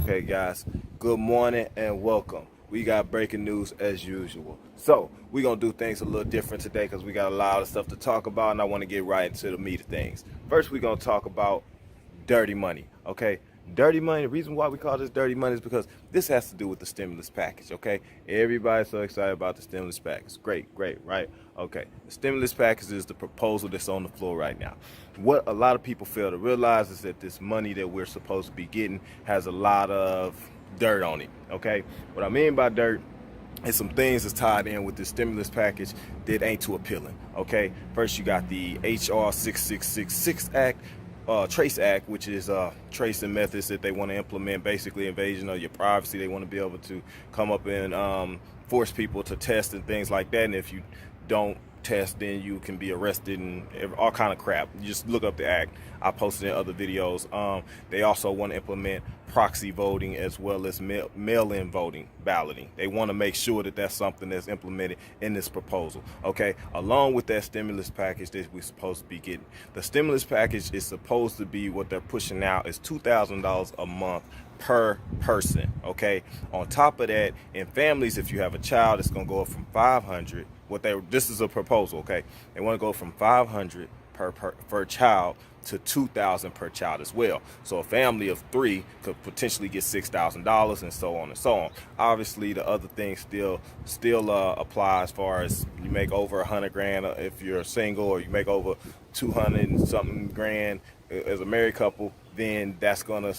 Okay, guys, good morning and welcome. We got breaking news as usual. So we're going to do things a little different today because we got a lot of stuff to talk about, and I want to get right into the meat of things. First, we're going to talk about dirty money, okay? Dirty money, the reason why we call this dirty money is because this has to do with the stimulus package, okay? Everybody's so excited about the stimulus package. Great, right? Okay, the stimulus package is the proposal that's on the floor right now. What a lot of people fail to realize is that this money that we're supposed to be getting has a lot of dirt on it, okay? What I mean by dirt is some things that's tied in with this stimulus package that ain't too appealing, okay? First, you got the HR 6666 Act, Trace Act, which is tracing methods that they want to implement, basically invasion of your privacy. They want to be able to come up and force people to test and things like that. And if you don't test, then you can be arrested and all kind of crap. You just look up the act. I posted in other videos. They also want to implement proxy voting as well as mail-in voting, balloting. They want to make sure that that's something that's implemented in this proposal, okay? Along with that stimulus package that we're supposed to be getting. The stimulus package is supposed to be, what they're pushing out is $2,000 a month per person, okay? On top of that, in families, if you have a child, it's going to go up from $500. This is a proposal, okay? They want to go from $500 per child to $2,000 per child as well. So a family of 3 could potentially get $6,000 and so on and so on. Obviously, the other things still apply as far as you make over 100 grand if you're single, or you make over 200 and something grand as a married couple, then that's gonna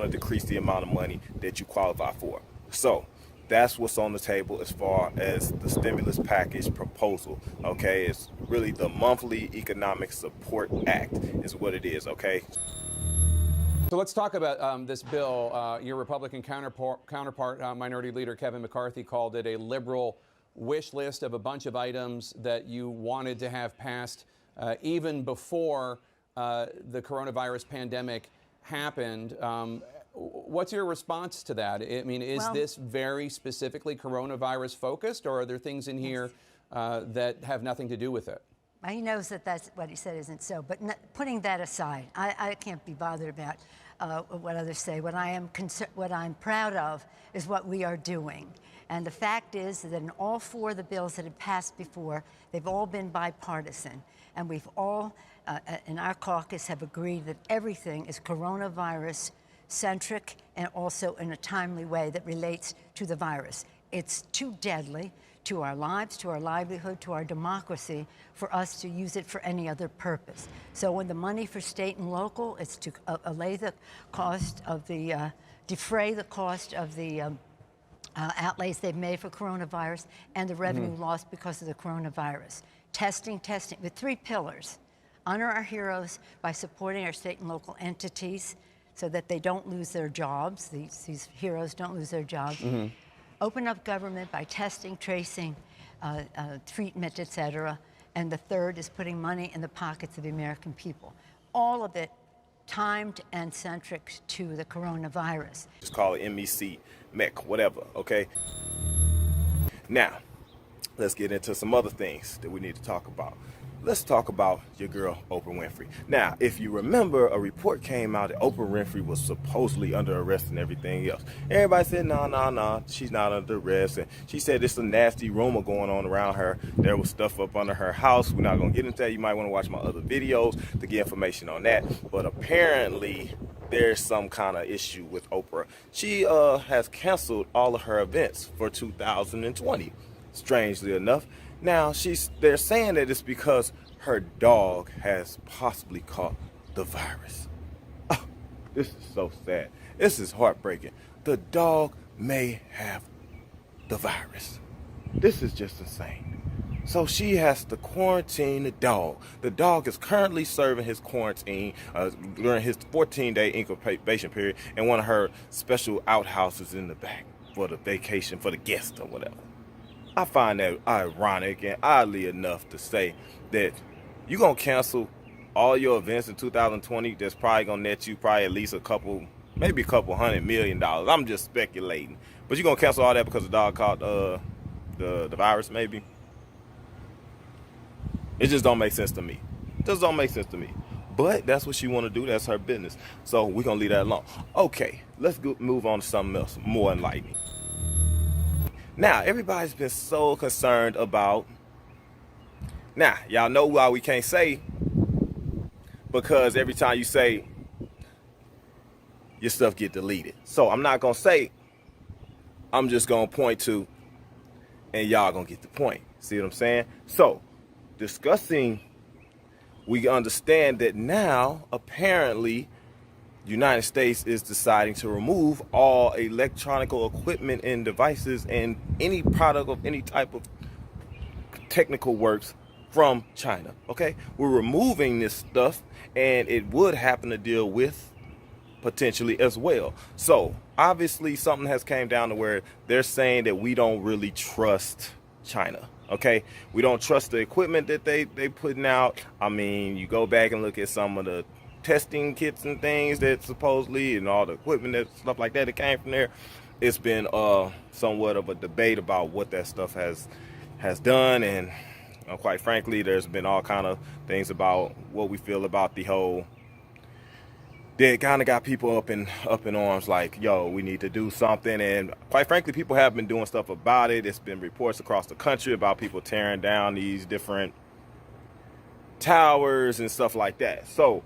decrease the amount of money that you qualify for. So that's what's on the table as far as the stimulus package proposal, okay? It's really the Monthly Economic Support Act is what it is, okay? So let's talk about this bill. Your Republican counterpart, Minority Leader Kevin McCarthy, called it a liberal wish list of a bunch of items that you wanted to have passed even before the coronavirus pandemic happened. What's your response to that? I mean, is this very specifically coronavirus focused, or are there things in here that have nothing to do with it? He knows that that's what he said isn't so, but putting that aside, I can't be bothered about what others say. What I'm proud of is what we are doing. And the fact is that in all 4 of the bills that have passed before, they've all been bipartisan. And we've all, in our caucus, have agreed that everything is coronavirus centric and also in a timely way that relates to the virus. It's too deadly to our lives, to our livelihood, to our democracy for us to use it for any other purpose. So when the money for state and local, it's to allay the cost of the, defray the cost of the outlays they've made for coronavirus and the revenue lost because of the coronavirus. Testing, with 3 pillars. Honor our heroes by supporting our state and local entities so that they don't lose their jobs, these heroes don't lose their jobs. Open up government by testing, tracing, treatment, etc. And the third is putting money in the pockets of the American people. All of it timed and centric to the coronavirus. Just call it MEC, MEC, whatever, okay? Now, let's get into some other things that we need to talk about. Let's talk about your girl, Oprah Winfrey. Now, if you remember, a report came out that Oprah Winfrey was supposedly under arrest and everything else. Everybody said, no, she's not under arrest. And she said it's a nasty rumor going on around her. There was stuff up under her house. We're not going to get into that. You might want to watch my other videos to get information on that. But apparently, there's some kind of issue with Oprah. She has canceled all of her events for 2020, strangely enough. Now, they're saying that it's because her dog has possibly caught the virus. Oh, this is so sad. This is heartbreaking. The dog may have the virus. This is just insane. So she has to quarantine the dog. The dog is currently serving his quarantine during his 14-day incubation period in one of her special outhouses in the back for the vacation, for the guests or whatever. I find that ironic and oddly enough to say that you're going to cancel all your events in 2020 that's probably going to net you probably at least maybe a couple $100 million. I'm just speculating. But you're going to cancel all that because the dog caught the virus maybe? It just don't make sense to me. It just don't make sense to me. But that's what she want to do. That's her business. So we're going to leave that alone. Okay, let's move on to something else, more enlightening. Now, everybody's been so concerned about... Now, y'all know why we can't say, because every time you say, your stuff get deleted. So I'm not going to say, I'm just going to point to, and y'all going to get the point. See what I'm saying? So, discussing, we understand that now, apparently, United States is deciding to remove all electronic equipment and devices and any product of any type of technical works from China. Okay, we're removing this stuff, and it would happen to deal with potentially as well. So obviously something has came down to where they're saying that we don't really trust China. Okay, we don't trust the equipment that they putting out. I mean, you go back and look at some of the testing kits and things that supposedly, and all the equipment, that stuff like that came from there. It's been somewhat of a debate about what that stuff has done, and quite frankly, there's been all kind of things about what we feel about the whole. They kind of got people up in arms, like, yo, we need to do something. And quite frankly, people have been doing stuff about it. It's been reports across the country about people tearing down these different towers and stuff like that. So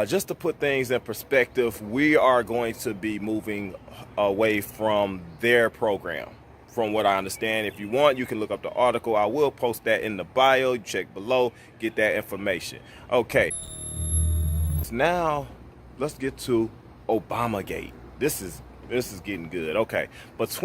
just to put things in perspective, we are going to be moving away from their program. From what I understand, if you want, you can look up the article. I will post that in the bio. You check below, get that information. Okay. Now, let's get to Obamagate. This is getting good. Okay, let's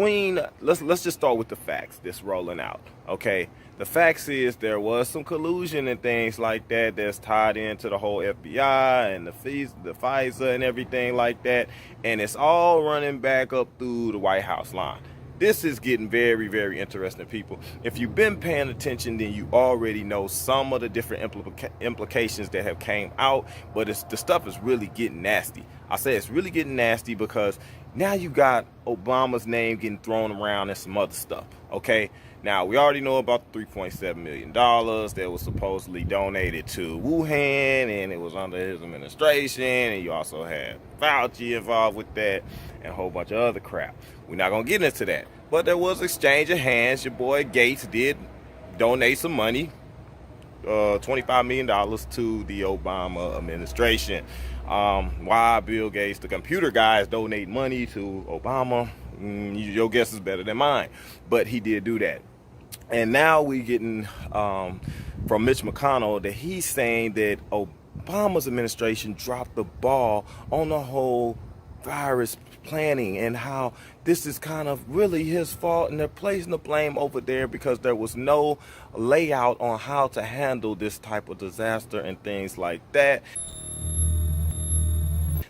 just start with the facts that's rolling out. Okay, the facts is there was some collusion and things like that that's tied into the whole FBI and the FISA and everything like that, and it's all running back up through the White House line. This is getting very, very interesting, people. If you've been paying attention, then you already know some of the different implications that have came out, but the stuff is really getting nasty. I say it's really getting nasty because now you got Obama's name getting thrown around and some other stuff, okay? Now, we already know about the $3.7 million that was supposedly donated to Wuhan, and it was under his administration, and you also had Fauci involved with that, and a whole bunch of other crap. We're not going to get into that. But there was exchange of hands. Your boy Gates did donate some money, $25 million to the Obama administration. Why Bill Gates, the computer guys, donate money to Obama? Your guess is better than mine. But he did do that. And now we getting from Mitch McConnell that he's saying that Obama's administration dropped the ball on the whole virus planning, and how this is kind of really his fault, and they're placing the blame over there because there was no layout on how to handle this type of disaster and things like that.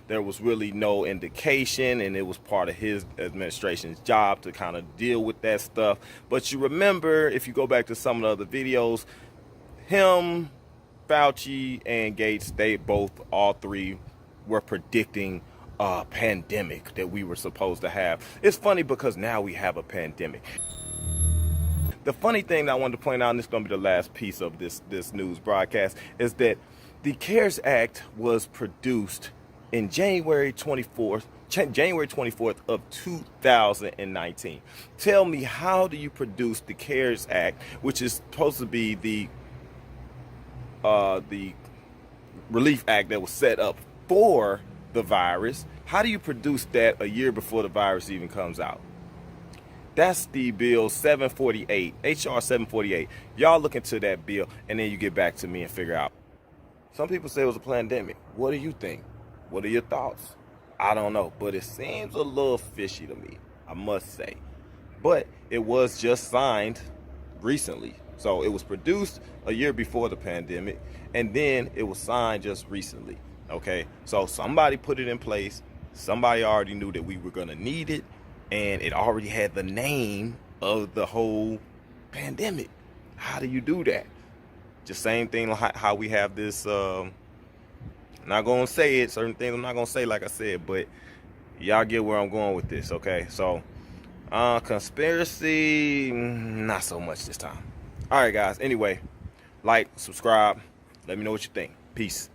There was really no indication, and it was part of his administration's job to kind of deal with that stuff. But you remember, if you go back to some of the other videos, him, Fauci, and Gates, they all three were predicting a pandemic that we were supposed to have. It's funny because now we have a pandemic. The funny thing that I wanted to point out, and this is going to be the last piece of this news broadcast, is that the CARES Act was produced in January 24th of 2019. Tell me, how do you produce the CARES Act, which is supposed to be the relief act that was set up for the virus? How do you produce that a year before the virus even comes out? That's the bill 748, HR 748. Y'all look into that bill, and then you get back to me and figure out. Some people say it was a pandemic. What do you think? What are your thoughts? I don't know, but it seems a little fishy to me, I must say. But it was just signed recently. So it was produced a year before the pandemic, and then it was signed just recently. Okay, so somebody put it in place. Somebody already knew that we were going to need it, and it already had the name of the whole pandemic. How do you do that? Just same thing like how we have this, I'm not going to say it, certain things I'm not going to say, like I said, but y'all get where I'm going with this, okay? So, conspiracy, not so much this time. All right, guys, anyway, like, subscribe, let me know what you think. Peace.